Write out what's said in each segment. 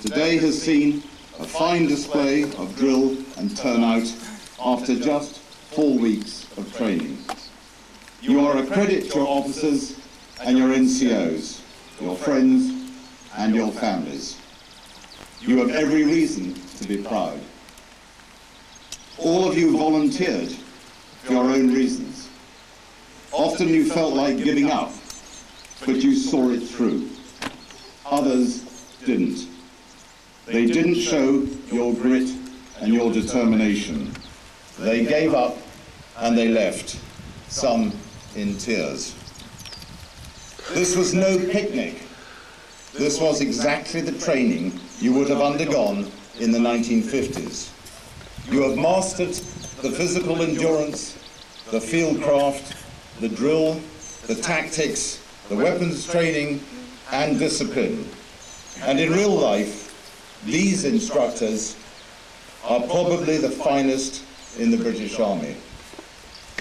today has seen a fine display of drill and turnout after just 4 weeks of training. You are a credit to your officers and your NCOs, your friends and your families. You have every reason to be proud. All of you volunteered for your own reasons. Often you felt like giving up, but you saw it through. Others didn't. They didn't show your grit and your determination. They gave up and they left, some in tears. This was no picnic. This was exactly the training you would have undergone in the 1950s. You have mastered the physical endurance, the fieldcraft, the drill, the tactics, the weapons training and discipline. And in real life, these instructors are probably the finest in the British Army.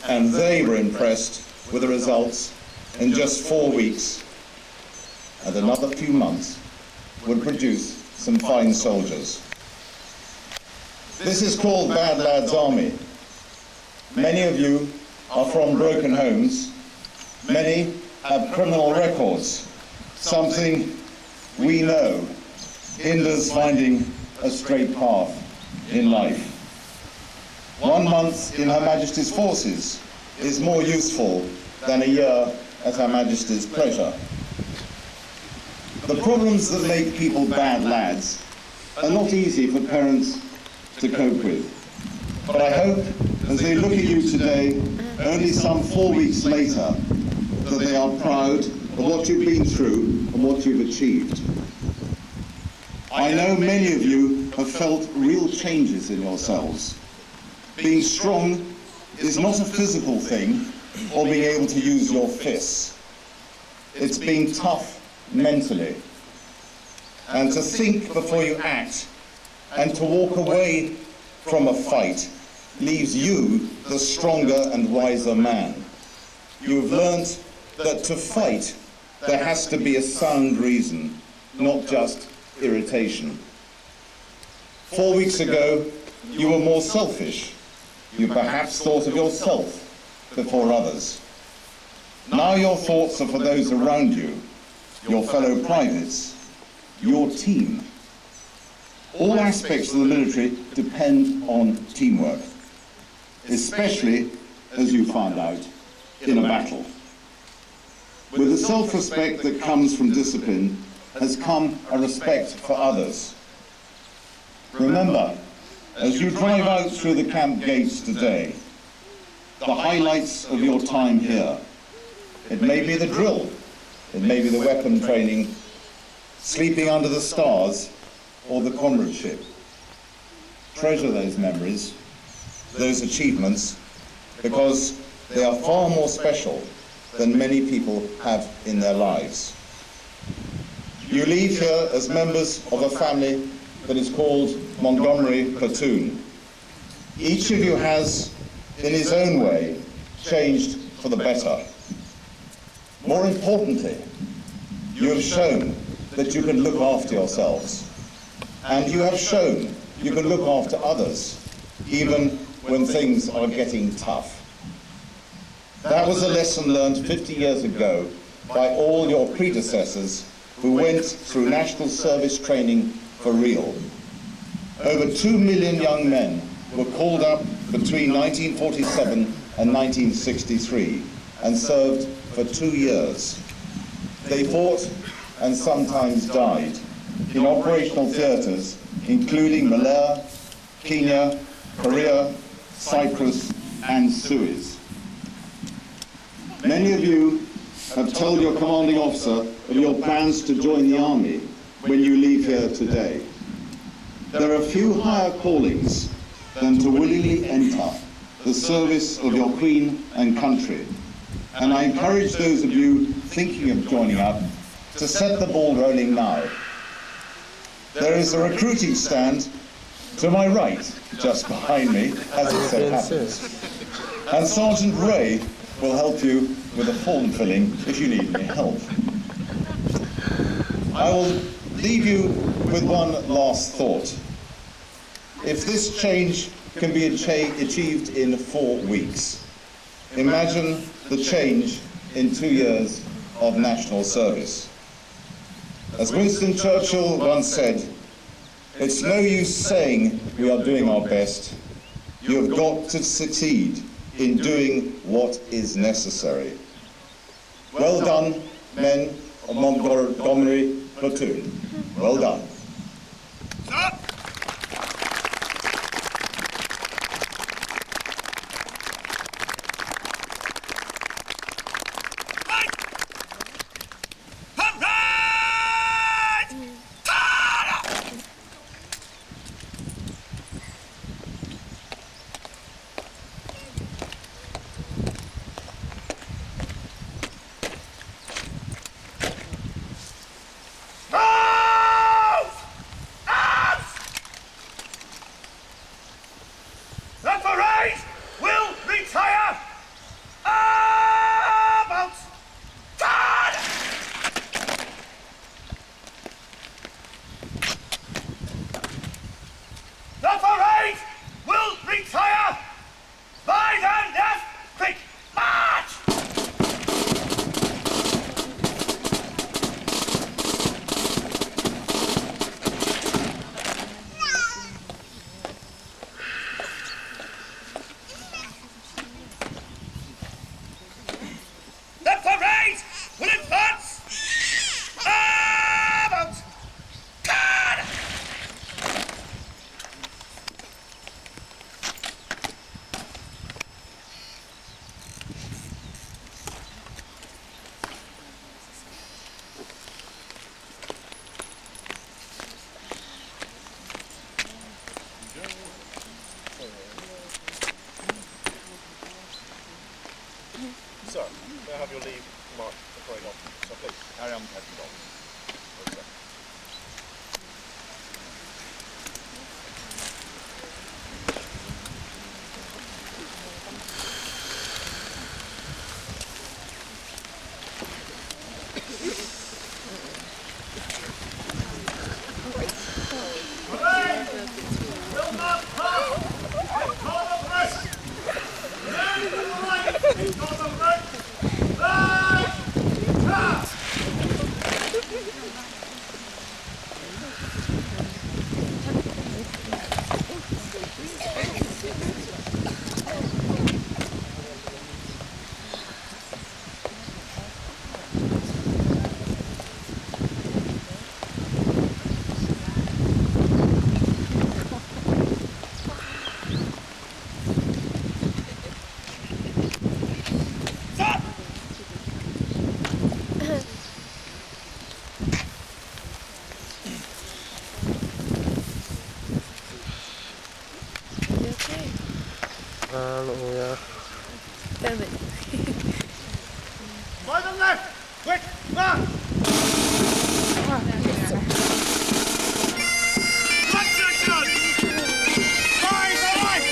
And they were impressed with the results in just 4 weeks. And another few months would produce some fine soldiers. This is called Bad Lads Army. Many of you are from broken homes. Many have criminal records. Something we know hinders finding a straight path in life. 1 month in Her Majesty's forces is more useful than a year at Her Majesty's pleasure. The problems that make people bad lads are not easy for parents to cope with. But I hope, as they look at you today, only some 4 weeks later, that they are proud of what you've been through and what you've achieved. I know many of you have felt real changes in yourselves. Being strong is not a physical thing or being able to use your fists. It's being tough mentally, and to think before you act, and to walk away from a fight leaves you the stronger and wiser man. You've learned that to fight there has to be a sound reason, not just irritation. 4 weeks ago you were more selfish. You perhaps thought of yourself before others. Now your thoughts are for those around you, your fellow privates, your team. All aspects of the military depend on teamwork, especially, as you find out, in a battle. With the self-respect that comes from discipline has come a respect for others. Remember, as you drive out through the camp gates today, the highlights of your time here, it may be the drill, it may be the weapon training, sleeping under the stars, or the comradeship. Treasure those memories, those achievements, because they are far more special than many people have in their lives. You leave here as members of a family that is called Montgomery Platoon. Each of you has, in his own way, changed for the better. More importantly, you have shown that you can look after yourselves. And you have shown you can look after others, even when things are getting tough. That was a lesson learned 50 years ago by all your predecessors who went through national service training for real. Over 2 million young men were called up between 1947 and 1963 and served for 2 years. They fought and sometimes died in operational theatres, including Malaya, Kenya, Korea, Cyprus, and Suez. Many of you have told your commanding officer of your plans to join the army when you leave here today. There are few higher callings than to willingly enter the service of your Queen and country, and I encourage those of you thinking of joining up to set the ball rolling now. There is a recruiting stand to my right, just behind me, as it so happens. And Sergeant Ray will help you with a form filling if you need any help. I will leave you with one last thought. If this change can be achieved in 4 weeks, imagine the change in 2 years of national service. As Winston Churchill once said, it's no use saying we are doing our best. You have got to succeed in doing what is necessary. Well done, men of Montgomery Platoon. Well done. Stop! Sir, may I have your leave to march the parade off? So please, carry on, Captain Dalton. Yeah. Film it. By the left! Quick! March! Right section! By the right!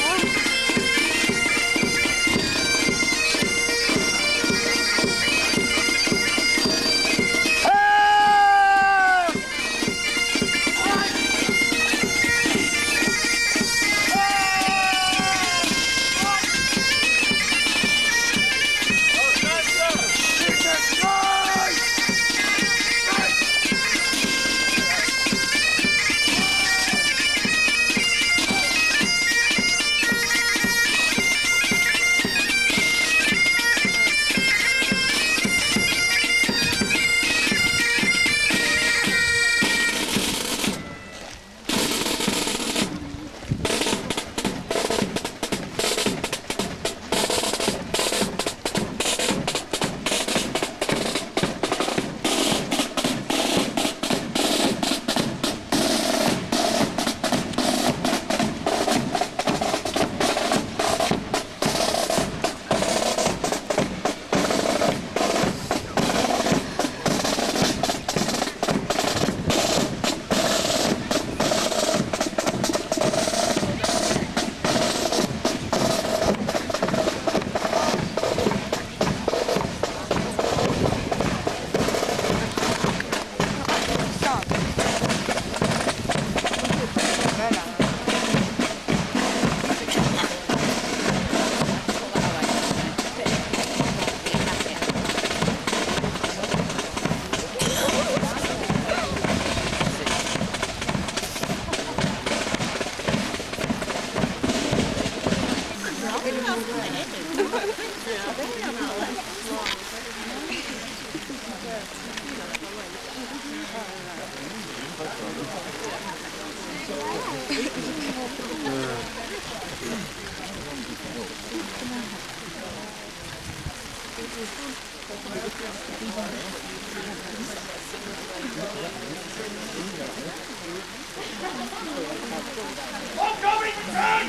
Upcoming return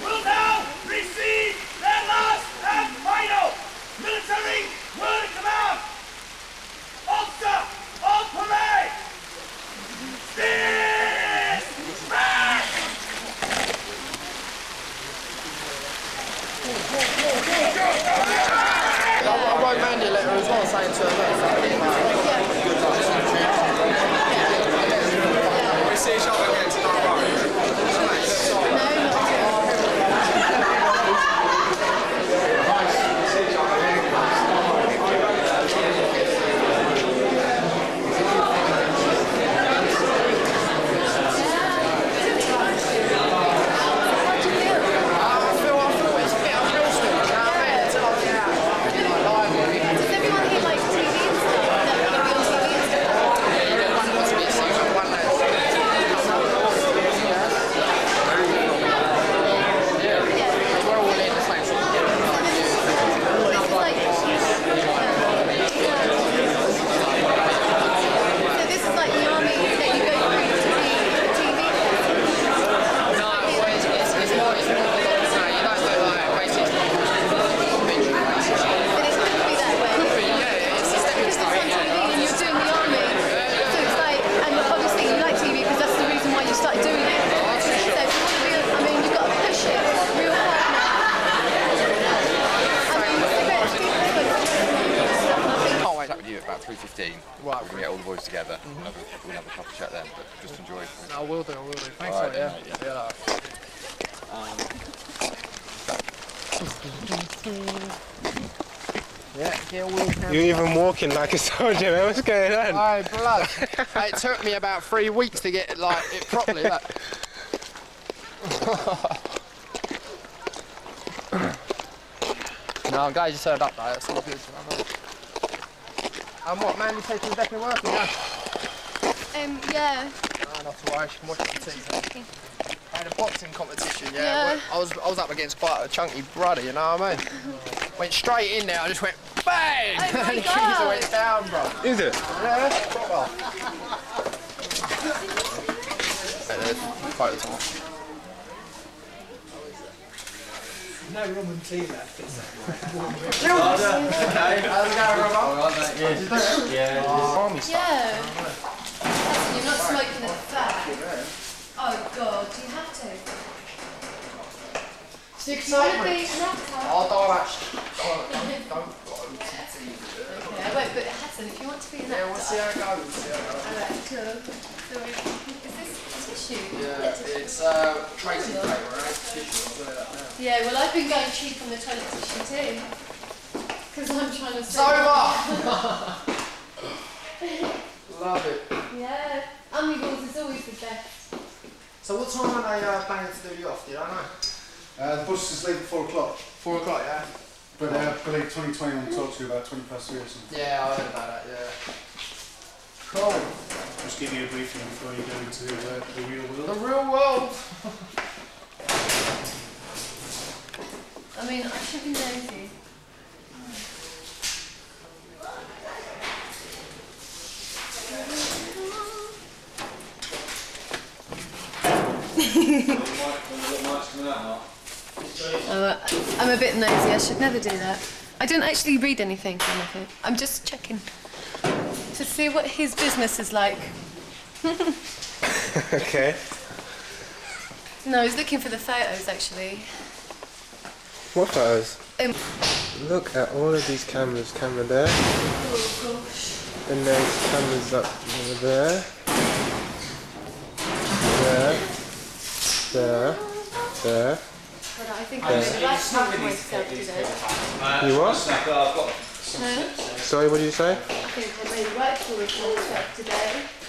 will now receive their last and final military word of command. Officer on parade! Dispatch! I wrote Mandy a letter as well saying to her, we see each other again tonight. About 3:15, right. We're going to get all the boys together. We'll have a proper chat then, but just enjoy. I will do. Thanks All right, for it, then, yeah. You're even walking like a soldier, man. What's going on? Oh, blood. It took me about 3 weeks to get it properly. No, I'm glad you turned up, though. That's all good. And what, Mandy said she was definitely working, yeah? Yeah. No, not to worry, she can watch the TV. I had a boxing competition, Yeah. I was up against quite a chunky brother, you know what I mean? Went straight in there, I just went bang! Oh my and the God. geezer went down, bro. Is it? Yeah, proper. Quite the time. No rum and tea left, is there? How's it going, Robert? Yeah. You're not smoking the fat. Oh God, do you have to? 6 Do you want to be segments. an actor? Oh, don't actually. Don't go to Okay, I won't put a hat on if you want to be an Yeah, we'll see actor. how it goes. Alright, cool. So, is this tissue? Yeah, it's tracing paper, right? Tissue, I'll do that now. Yeah, well I've been going cheap on the toilet tissue too. Because I'm trying to It's over! Love it. Yeah, Amigos is always the best. So what time are they planning to do you off? Do you don't know? The buses leave at 4 o'clock, 4 o'clock, yeah? but I believe 2021 talked to you about 20 past 3 or something. Yeah, I heard about that, yeah. Cool. Just give you a briefing before you go into the real world. The real world! I mean, I should be nosy. I'm a bit nosy, I should never do that. I don't actually read anything or anything. I'm just checking to see what his business is like. Okay. No, I was looking for the photos actually. What photos? Um, Look at all of these cameras. Camera there. oh gosh. Then there's cameras up over there. There. There. But I think I made a right fool for myself today. You what? Huh? Sorry, what did you say? I think I made a right fool of myself today.